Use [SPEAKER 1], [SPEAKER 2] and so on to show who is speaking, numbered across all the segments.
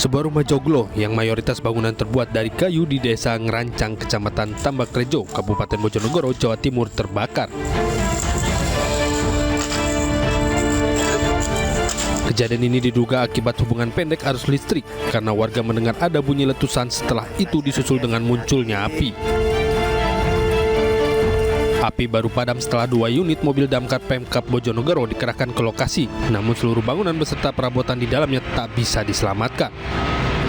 [SPEAKER 1] Sebuah rumah joglo yang mayoritas bangunan terbuat dari kayu di Desa Ngerancang, Kecamatan Tambakrejo, Kabupaten Bojonegoro, Jawa Timur terbakar. Kejadian ini diduga akibat hubungan pendek arus listrik karena warga mendengar ada bunyi letusan, setelah itu disusul dengan munculnya api. Api baru padam setelah 2 unit mobil damkar Pemkab Bojonegoro dikerahkan ke lokasi, namun seluruh bangunan beserta perabotan di dalamnya tak bisa diselamatkan.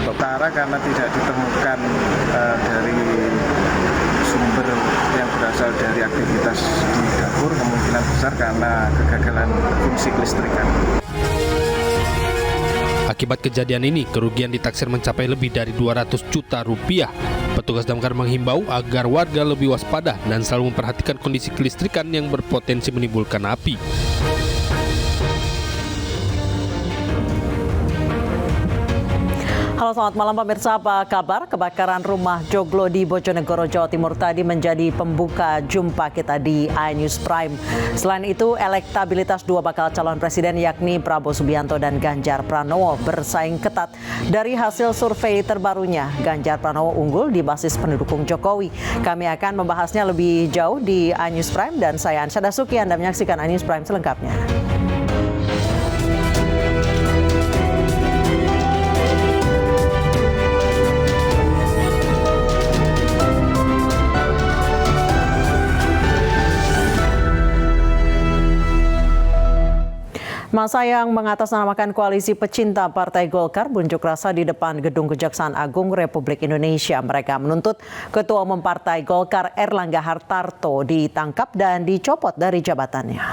[SPEAKER 2] Perkara karena tidak ditemukan dari sumber yang berasal dari aktivitas di dapur, kemungkinan besar karena kegagalan fungsi kelistrikan.
[SPEAKER 1] Akibat kejadian ini, kerugian ditaksir mencapai lebih dari 200 juta rupiah. Petugas damkar menghimbau agar warga lebih waspada dan selalu memperhatikan kondisi kelistrikan yang berpotensi menimbulkan api.
[SPEAKER 3] Halo, selamat malam pemirsa, apa kabar? Kebakaran rumah joglo di Bojonegoro, Jawa Timur tadi menjadi pembuka jumpa kita di iNews Prime. Selain itu, elektabilitas dua bakal calon presiden yakni Prabowo Subianto dan Ganjar Pranowo bersaing ketat. Dari hasil survei terbarunya, Ganjar Pranowo unggul di basis pendukung Jokowi. Kami akan membahasnya lebih jauh di iNews Prime dan saya Ansha Dasuki. Anda menyaksikan iNews Prime selengkapnya. Masa yang mengatasnamakan koalisi pecinta Partai Golkar berunjuk rasa di depan Gedung Kejaksaan Agung Republik Indonesia. Mereka menuntut Ketua Umum Partai Golkar Erlangga Hartarto ditangkap dan dicopot dari jabatannya.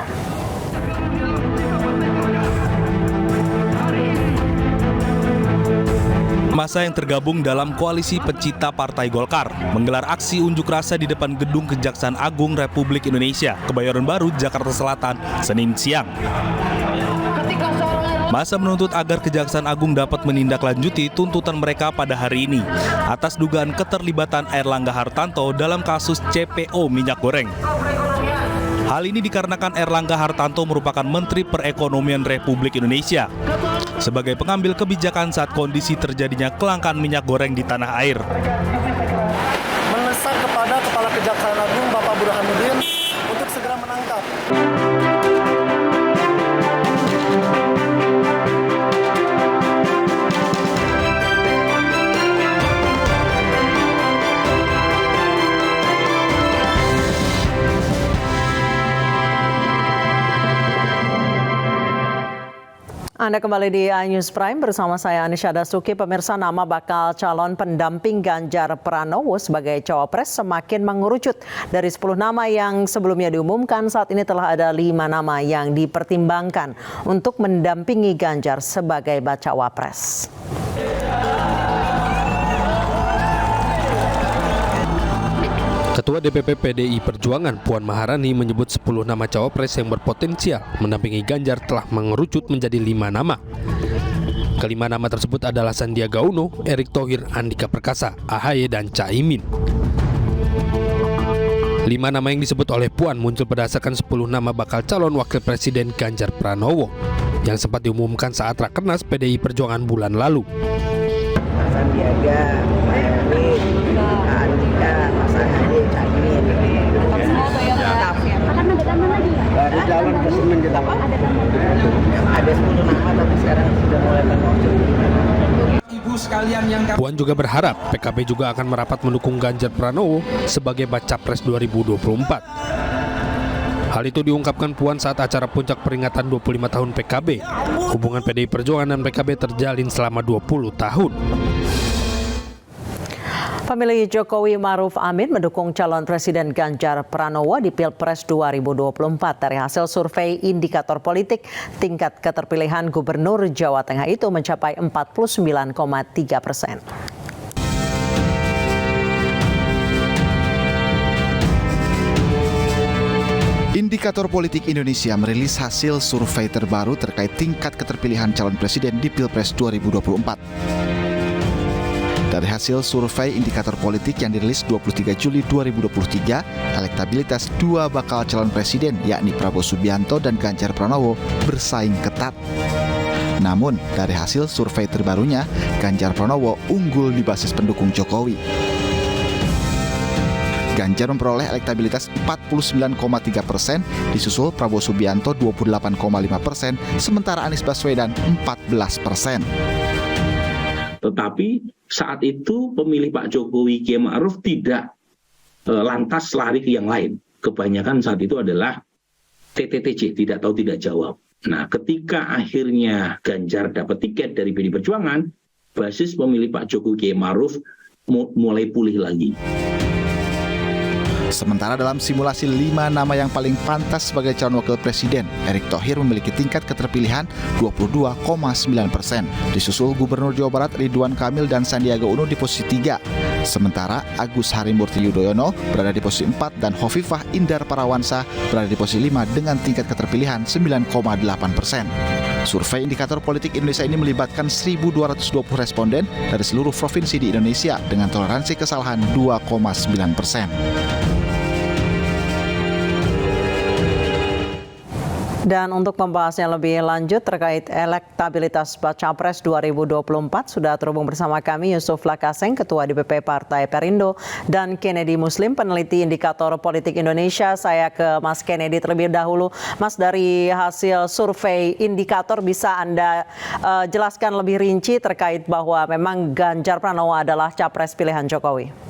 [SPEAKER 4] Masa yang tergabung dalam koalisi pecinta Partai Golkar menggelar aksi unjuk rasa di depan Gedung Kejaksaan Agung Republik Indonesia, Kebayoran Baru, Jakarta Selatan, Senin siang. Masa menuntut agar Kejaksaan Agung dapat menindaklanjuti tuntutan mereka pada hari ini atas dugaan keterlibatan Erlangga Hartarto dalam kasus CPO minyak goreng. Hal ini dikarenakan Erlangga Hartarto merupakan Menteri Perekonomian Republik Indonesia sebagai pengambil kebijakan saat kondisi terjadinya kelangkaan minyak goreng di tanah air.
[SPEAKER 5] Mendesak kepada Kepala Kejaksaan Agung Bapak Burhanuddin untuk segera menangkap.
[SPEAKER 3] Anda kembali di iNews Prime bersama saya Ansha Dasuki. Pemirsa, nama bakal calon pendamping Ganjar Pranowo sebagai cawapres semakin mengerucut. Dari 10 nama yang sebelumnya diumumkan, saat ini telah ada 5 nama yang dipertimbangkan untuk mendampingi Ganjar sebagai bacawa pres.
[SPEAKER 1] Ketua DPP PDI Perjuangan Puan Maharani menyebut 10 nama cawapres yang berpotensial mendampingi Ganjar telah mengerucut menjadi 5 nama. Kelima nama tersebut adalah Sandiaga Uno, Erick Thohir, Andika Perkasa, AHY, dan Caimin. 5 nama yang disebut oleh Puan muncul berdasarkan 10 nama bakal calon wakil presiden Ganjar Pranowo yang sempat diumumkan saat Rakernas PDI Perjuangan bulan lalu.
[SPEAKER 6] Sandiaga, Erick, Andika, Mas AHY, Caimin. Baru jalan ke Semen kita Pak. Ada 10 nama tapi sekarang sudah mulai mengerucut. Ibu sekalian yang
[SPEAKER 1] Puan juga berharap PKB juga akan merapat mendukung Ganjar Pranowo sebagai Bacapres 2024. Hal itu diungkapkan Puan saat acara puncak peringatan 25 tahun PKB. Hubungan PDI Perjuangan dan PKB terjalin selama 20 tahun.
[SPEAKER 3] Pemilih Jokowi Maruf Amin mendukung calon presiden Ganjar Pranowo di Pilpres 2024. Dari hasil survei indikator politik, tingkat keterpilihan Gubernur Jawa Tengah itu mencapai 49,3%.
[SPEAKER 7] Indikator Politik Indonesia merilis hasil survei terbaru terkait tingkat keterpilihan calon presiden di Pilpres 2024. Dari hasil survei indikator politik yang dirilis 23 Juli 2023, elektabilitas dua bakal calon presiden yakni Prabowo Subianto dan Ganjar Pranowo bersaing ketat. Namun, dari hasil survei terbarunya, Ganjar Pranowo unggul di basis pendukung Jokowi. Ganjar memperoleh elektabilitas 49,3%, disusul Prabowo Subianto 28,5%, sementara Anies Baswedan 14%.
[SPEAKER 8] Tetapi saat itu pemilih Pak Jokowi Kiai Ma'ruf tidak lantas lari ke yang lain. Kebanyakan saat itu adalah TTTJ, tidak tahu tidak jawab. Nah, ketika akhirnya Ganjar dapat tiket dari PDI Perjuangan, basis pemilih Pak Jokowi Kiai Ma'ruf mulai pulih lagi.
[SPEAKER 7] Sementara dalam simulasi 5 nama yang paling pantas sebagai calon wakil presiden, Erick Thohir memiliki tingkat keterpilihan 22,9%. Disusul Gubernur Jawa Barat Ridwan Kamil dan Sandiaga Uno di posisi 3. Sementara Agus Harimurti Yudhoyono berada di posisi 4 dan Hovifah Indar Parawansa berada di posisi 5 dengan tingkat keterpilihan 9,8%. Survei indikator politik Indonesia ini melibatkan 1.220 responden dari seluruh provinsi di Indonesia dengan toleransi kesalahan 2,9%.
[SPEAKER 3] Dan untuk membahasnya lebih lanjut terkait elektabilitas Baca Pres 2024, sudah terhubung bersama kami Yusuf Lakaseng, Ketua DPP Partai Perindo, dan Kennedy Muslim, peneliti indikator politik Indonesia. Saya ke Mas Kennedy terlebih dahulu. Mas, dari hasil survei indikator bisa Anda jelaskan lebih rinci terkait bahwa memang Ganjar Pranowo adalah capres pilihan Jokowi?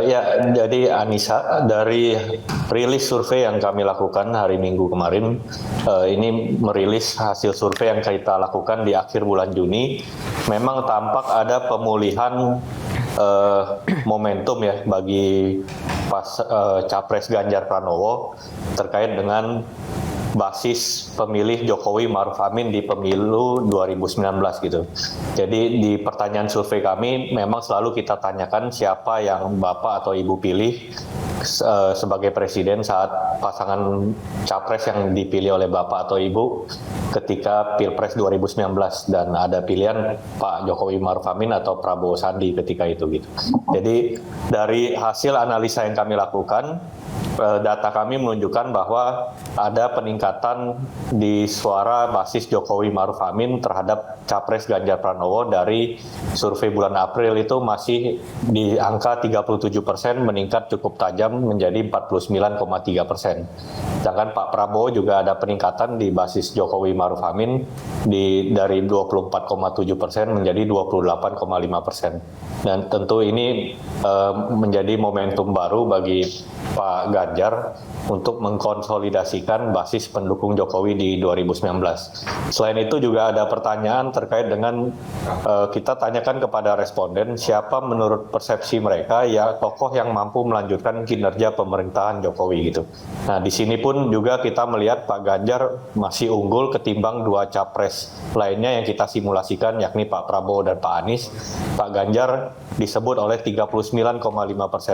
[SPEAKER 9] Ya, jadi Anissa, dari rilis survei yang kami lakukan hari Minggu kemarin, ini merilis hasil survei yang kita lakukan di akhir bulan Juni. Memang tampak ada pemulihan momentum ya bagi capres Ganjar Pranowo terkait dengan basis pemilih Jokowi Ma'ruf Amin di pemilu 2019 gitu. Jadi di pertanyaan survei kami memang selalu kita tanyakan siapa yang Bapak atau Ibu pilih sebagai presiden saat pasangan capres yang dipilih oleh Bapak atau Ibu ketika Pilpres 2019, dan ada pilihan Pak Jokowi Ma'ruf Amin atau Prabowo Sandi ketika itu gitu. Jadi dari hasil analisa yang kami lakukan, data kami menunjukkan bahwa ada peningkatan di suara basis Jokowi Ma'ruf Amin terhadap capres Ganjar Pranowo. Dari survei bulan April itu masih di angka 37%, meningkat cukup tajam menjadi 49,3%. Sedangkan Pak Prabowo juga ada peningkatan di basis Jokowi Ma'ruf Amin dari 24,7% menjadi 28,5%. Dan tentu ini menjadi momentum baru bagi Pak Ganjar untuk mengkonsolidasikan basis pendukung Jokowi di 2019. Selain itu juga ada pertanyaan terkait dengan kita tanyakan kepada responden siapa menurut persepsi mereka ya tokoh yang mampu melanjutkan kinerja pemerintahan Jokowi gitu. Nah, di sini pun juga kita melihat Pak Ganjar masih unggul ketimbang dua capres lainnya yang kita simulasikan, yakni Pak Prabowo dan Pak Anies. Pak Ganjar disebut oleh 39,5%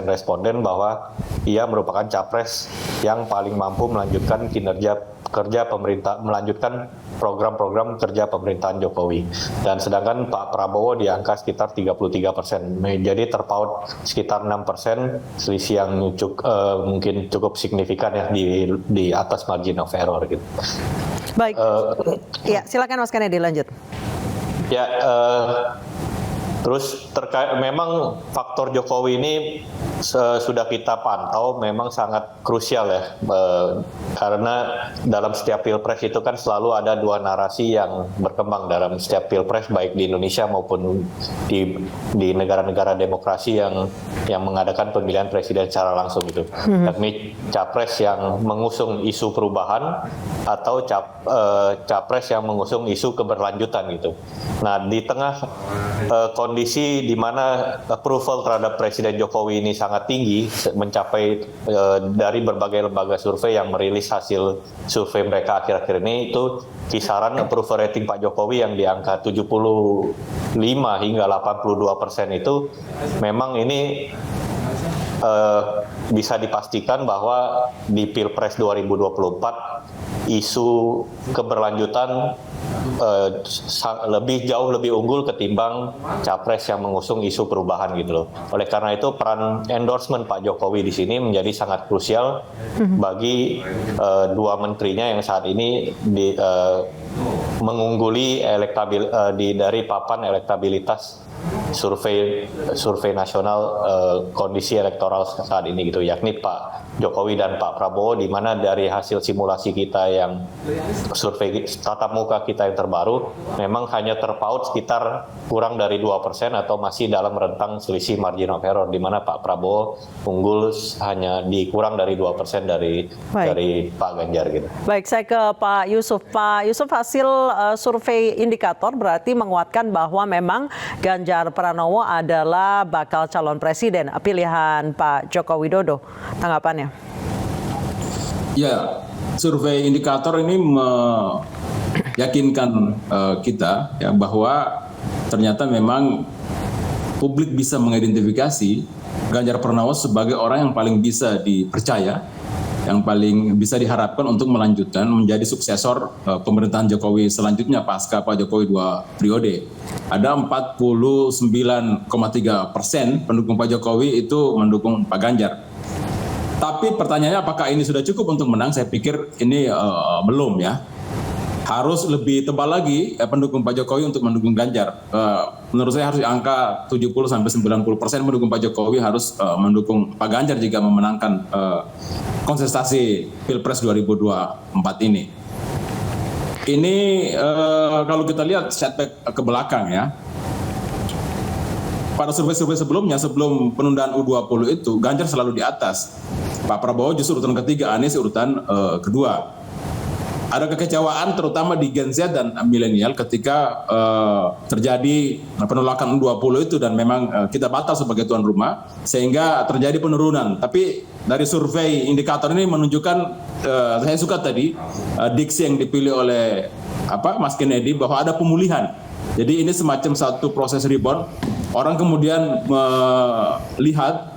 [SPEAKER 9] responden bahwa ia merupakan capres yang paling mampu melanjutkan kinerja kerja pemerintah, melanjutkan program-program kerja pemerintahan Jokowi. Dan sedangkan Pak Prabowo di angka sekitar 33%. Jadi terpaut sekitar 6%, selisih yang mungkin cukup signifikan ya di atas margin of error gitu.
[SPEAKER 3] Baik, ya silakan Mas Kennedy lanjut.
[SPEAKER 9] Ya, terus terkait memang faktor Jokowi ini sudah kita pantau memang sangat krusial ya, karena dalam setiap pilpres itu kan selalu ada dua narasi yang berkembang dalam setiap pilpres, baik di Indonesia maupun di negara-negara demokrasi yang mengadakan pemilihan presiden secara langsung itu, yakni capres yang mengusung isu perubahan atau capres yang mengusung isu keberlanjutan gitu. Nah, di tengah kondisi di mana approval terhadap Presiden Jokowi ini sangat tinggi, mencapai dari berbagai lembaga survei yang merilis hasil survei mereka akhir-akhir ini, itu kisaran approval rating Pak Jokowi yang di angka 75 hingga 82% itu memang ini bisa dipastikan bahwa di Pilpres 2024 isu keberlanjutan jauh lebih unggul ketimbang capres yang mengusung isu perubahan gitu loh. Oleh karena itu peran endorsement Pak Jokowi di sini menjadi sangat krusial bagi dua menterinya yang saat ini mengungguli dari papan elektabilitas survei nasional kondisi elektoral saat ini gitu, yakni Pak Jokowi dan Pak Prabowo, di mana dari hasil simulasi kita yang survei tatap muka kita yang terbaru memang hanya terpaut sekitar kurang dari 2% atau masih dalam rentang selisih margin of error, di mana Pak Prabowo unggul hanya kurang dari 2% dari Pak Ganjar gitu.
[SPEAKER 3] Baik, saya ke Pak Yusuf. Pak Yusuf, hasil survei indikator berarti menguatkan bahwa memang Ganjar Pranowo adalah bakal calon presiden pilihan Pak Joko Widodo. Tanggapannya?
[SPEAKER 10] Ya, survei indikator ini meyakinkan kita ya bahwa ternyata memang publik bisa mengidentifikasi Ganjar Pranowo sebagai orang yang paling bisa dipercaya, yang paling bisa diharapkan untuk melanjutkan menjadi suksesor pemerintahan Jokowi selanjutnya pasca Pak Jokowi 2 periode. Ada 49,3% pendukung Pak Jokowi itu mendukung Pak Ganjar. Tapi pertanyaannya apakah ini sudah cukup untuk menang? Saya pikir ini belum ya. Harus lebih tebal lagi pendukung Pak Jokowi untuk mendukung Ganjar. Menurut saya harus angka 70-90% pendukung Pak Jokowi harus mendukung Pak Ganjar jika memenangkan kontestasi Pilpres 2024 ini. Ini kalau kita lihat setback ke belakang ya. Pada survei-survei sebelumnya, sebelum penundaan U20 itu, Ganjar selalu di atas. Pak Prabowo justru urutan ketiga, Anies urutan kedua. Ada kekecewaan terutama di Gen Z dan milenial ketika terjadi penolakan U20 itu dan memang kita batal sebagai tuan rumah sehingga terjadi penurunan. Tapi dari survei indikator ini menunjukkan, saya suka tadi diksi yang dipilih oleh Mas Kennedy bahwa ada pemulihan. Jadi ini semacam satu proses rebound. Orang kemudian melihat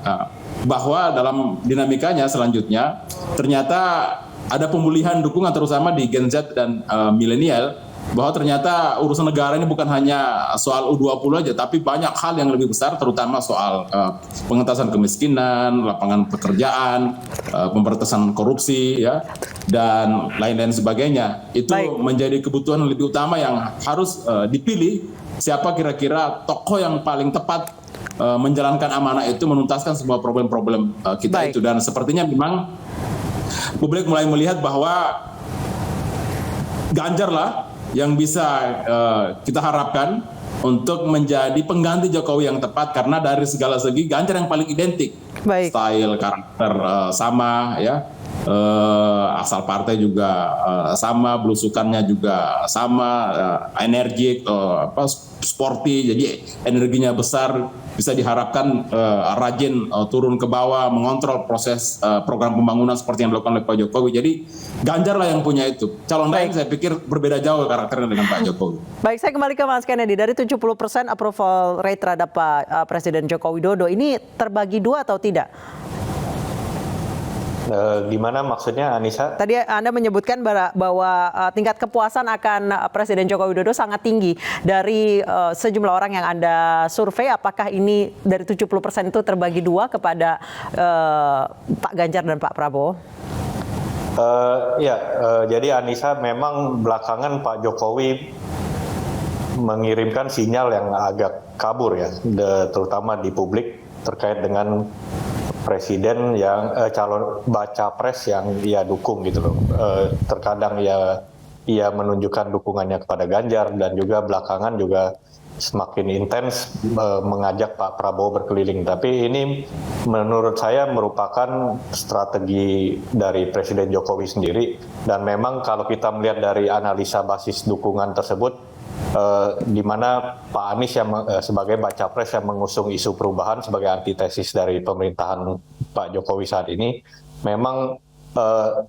[SPEAKER 10] bahwa dalam dinamikanya selanjutnya ternyata ada pemulihan dukungan terutama di Gen Z dan milenial, bahwa ternyata urusan negara ini bukan hanya soal U20 aja, tapi banyak hal yang lebih besar, terutama soal pengentasan kemiskinan, lapangan pekerjaan, pemberantasan korupsi, ya, dan lain-lain sebagainya. Itu menjadi kebutuhan lebih utama yang harus dipilih. Siapa kira-kira tokoh yang paling tepat menjalankan amanah itu, menuntaskan semua problem-problem kita itu. Dan sepertinya memang publik mulai melihat bahwa Ganjar lah yang bisa kita harapkan untuk menjadi pengganti Jokowi yang tepat, karena dari segala segi Ganjar yang paling identik. Style, karakter sama ya, asal partai juga sama, belusukannya juga sama, energik, sporty, jadi energinya besar, bisa diharapkan rajin turun ke bawah, mengontrol proses program pembangunan seperti yang dilakukan oleh Pak Jokowi. Jadi Ganjar lah yang punya itu. Calon lain saya pikir berbeda jauh karakternya dengan Pak Jokowi.
[SPEAKER 3] Baik, saya kembali ke Mas Kennedy. Dari 70% approval rate terhadap Pak Presiden Joko Widodo, ini terbagi dua atau tidak?
[SPEAKER 9] Gimana maksudnya, Anissa?
[SPEAKER 3] Tadi Anda menyebutkan bahwa tingkat kepuasan akan Presiden Joko Widodo sangat tinggi. Dari sejumlah orang yang Anda survei, apakah ini dari 70% itu terbagi dua kepada Pak Ganjar dan Pak Prabowo?
[SPEAKER 9] Jadi Anissa, memang belakangan Pak Jokowi mengirimkan sinyal yang agak kabur ya, terutama di publik terkait dengan presiden yang calon baca pres yang ia dukung gitu loh. Terkadang ia menunjukkan dukungannya kepada Ganjar, dan juga belakangan juga semakin intens mengajak Pak Prabowo berkeliling. Tapi ini menurut saya merupakan strategi dari Presiden Jokowi sendiri, dan memang kalau kita melihat dari analisa basis dukungan tersebut, di mana Pak Anies yang sebagai baca pres yang mengusung isu perubahan sebagai antitesis dari pemerintahan Pak Jokowi saat ini, memang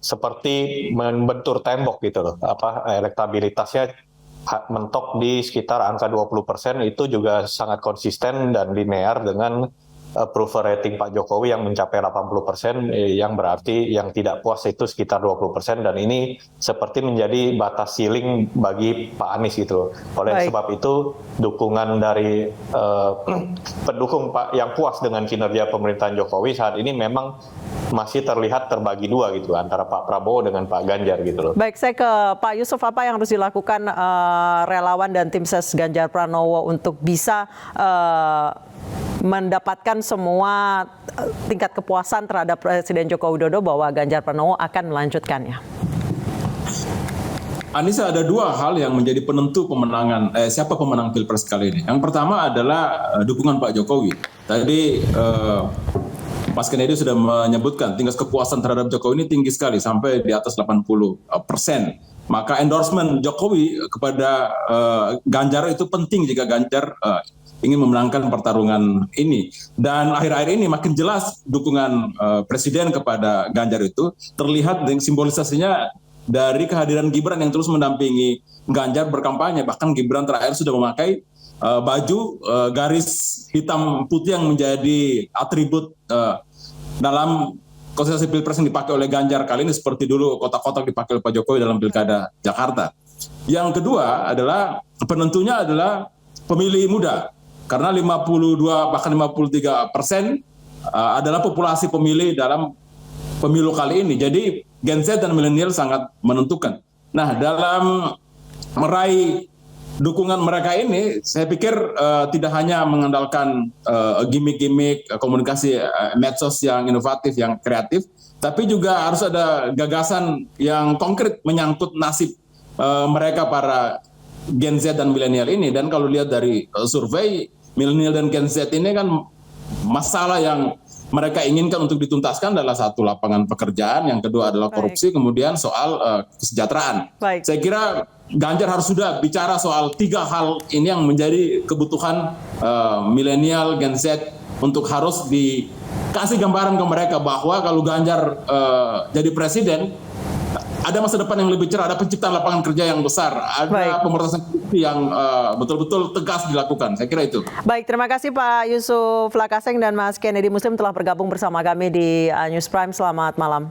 [SPEAKER 9] seperti membentur tembok gitu loh. Elektabilitasnya mentok di sekitar angka 20%, itu juga sangat konsisten dan linear dengan approval rating Pak Jokowi yang mencapai 80%, yang berarti yang tidak puas itu sekitar 20%, dan ini seperti menjadi batas ceiling bagi Pak Anies gitu. Oleh sebab itu dukungan dari pendukung Pak yang puas dengan kinerja pemerintahan Jokowi saat ini memang masih terlihat terbagi dua gitu antara Pak Prabowo dengan Pak Ganjar gitu loh.
[SPEAKER 3] Baik, saya ke Pak Yusuf, apa yang harus dilakukan relawan dan tim ses Ganjar Pranowo untuk bisa mendapatkan semua tingkat kepuasan terhadap Presiden Joko Widodo bahwa Ganjar Pranowo akan melanjutkannya?
[SPEAKER 10] Anissa, ada dua hal yang menjadi penentu pemenangan siapa pemenang Pilpres kali ini. Yang pertama adalah dukungan Pak Jokowi. Tadi Mas Kennedy sudah menyebutkan tingkat kepuasan terhadap Jokowi ini tinggi sekali sampai di atas 80%. Maka endorsement Jokowi kepada Ganjar itu penting jika Ganjar ingin memenangkan pertarungan ini. Dan akhir-akhir ini makin jelas dukungan Presiden kepada Ganjar itu terlihat dengan simbolisasinya dari kehadiran Gibran yang terus mendampingi Ganjar berkampanye. Bahkan Gibran terakhir sudah memakai baju garis hitam putih yang menjadi atribut dalam konsentrasi Pilpres yang dipakai oleh Ganjar kali ini, seperti dulu kotak-kotak dipakai oleh Pak Jokowi dalam Pilkada Jakarta. Yang kedua adalah penentunya adalah pemilih muda, karena 52 bahkan 53% adalah populasi pemilih dalam pemilu kali ini. Jadi Gen Z dan milenial sangat menentukan. Nah, dalam meraih dukungan mereka ini, saya pikir tidak hanya mengandalkan gimmick-gimmick komunikasi medsos yang inovatif, yang kreatif, tapi juga harus ada gagasan yang konkret menyangkut nasib mereka para Gen Z dan milenial ini. Dan kalau lihat dari survei, milenial dan Gen Z ini kan masalah yang mereka inginkan untuk dituntaskan adalah satu, lapangan pekerjaan, yang kedua adalah korupsi, kemudian soal kesejahteraan. Saya kira Ganjar harus sudah bicara soal tiga hal ini yang menjadi kebutuhan milenial, Gen Z, untuk harus dikasih gambaran ke mereka bahwa kalau Ganjar jadi presiden, ada masa depan yang lebih cerah, ada penciptaan lapangan kerja yang besar, ada pemberantasan korupsi yang betul-betul tegas dilakukan. Saya kira itu. Baik,
[SPEAKER 3] terima kasih Pak Yusuf Lakaseng dan Mas Kennedy Muslim telah bergabung bersama kami di News Prime. Selamat malam.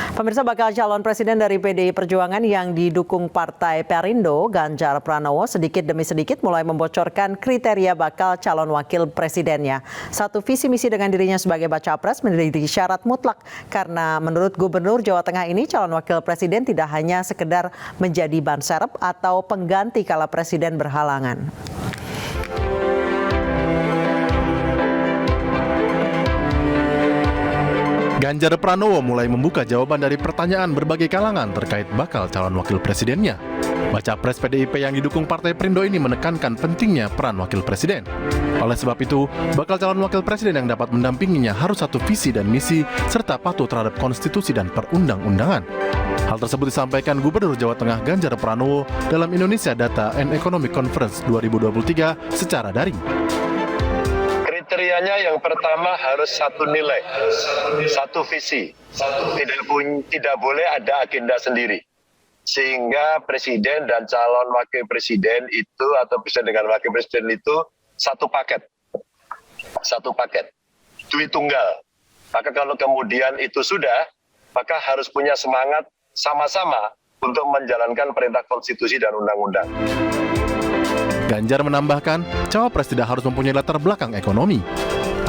[SPEAKER 3] Pemirsa, bakal calon presiden dari PDI Perjuangan yang didukung Partai Perindo, Ganjar Pranowo, sedikit demi sedikit mulai membocorkan kriteria bakal calon wakil presidennya. Satu visi misi dengan dirinya sebagai baca pres menjadi syarat mutlak, karena menurut Gubernur Jawa Tengah ini calon wakil presiden tidak hanya sekedar menjadi ban serep atau pengganti kala presiden berhalangan.
[SPEAKER 11] Ganjar Pranowo mulai membuka jawaban dari pertanyaan berbagai kalangan terkait bakal calon wakil presidennya. Baca pres PDIP yang didukung Partai Perindo ini menekankan pentingnya peran wakil presiden. Oleh sebab itu, bakal calon wakil presiden yang dapat mendampinginya harus satu visi dan misi serta patuh terhadap konstitusi dan perundang-undangan. Hal tersebut disampaikan Gubernur Jawa Tengah Ganjar Pranowo dalam Indonesia Data and Economic Conference 2023 secara daring.
[SPEAKER 12] Kriterianya yang pertama harus satu nilai, satu visi, tidak boleh ada agenda sendiri. Sehingga presiden dan calon wakil presiden itu atau presiden dengan wakil presiden itu satu paket, duit tunggal. Maka kalau kemudian itu sudah, maka harus punya semangat sama-sama untuk menjalankan perintah konstitusi dan undang-undang.
[SPEAKER 11] Ganjar menambahkan, cawapres tidak harus mempunyai latar belakang ekonomi.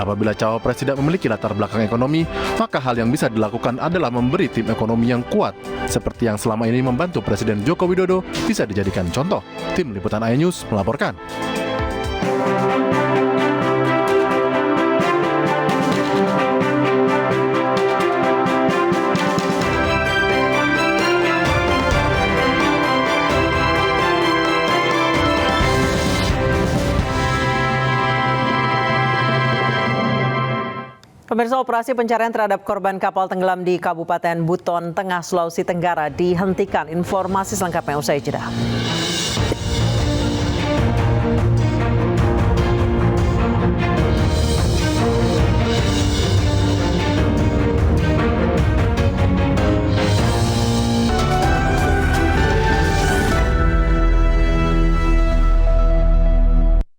[SPEAKER 11] Apabila cawapres tidak memiliki latar belakang ekonomi, maka hal yang bisa dilakukan adalah memberi tim ekonomi yang kuat, seperti yang selama ini membantu Presiden Joko Widodo bisa dijadikan contoh. Tim Liputan iNews melaporkan.
[SPEAKER 3] Pemirsa, operasi pencarian terhadap korban kapal tenggelam di Kabupaten Buton, Tengah Sulawesi Tenggara dihentikan. Informasi selengkapnya usai jeda.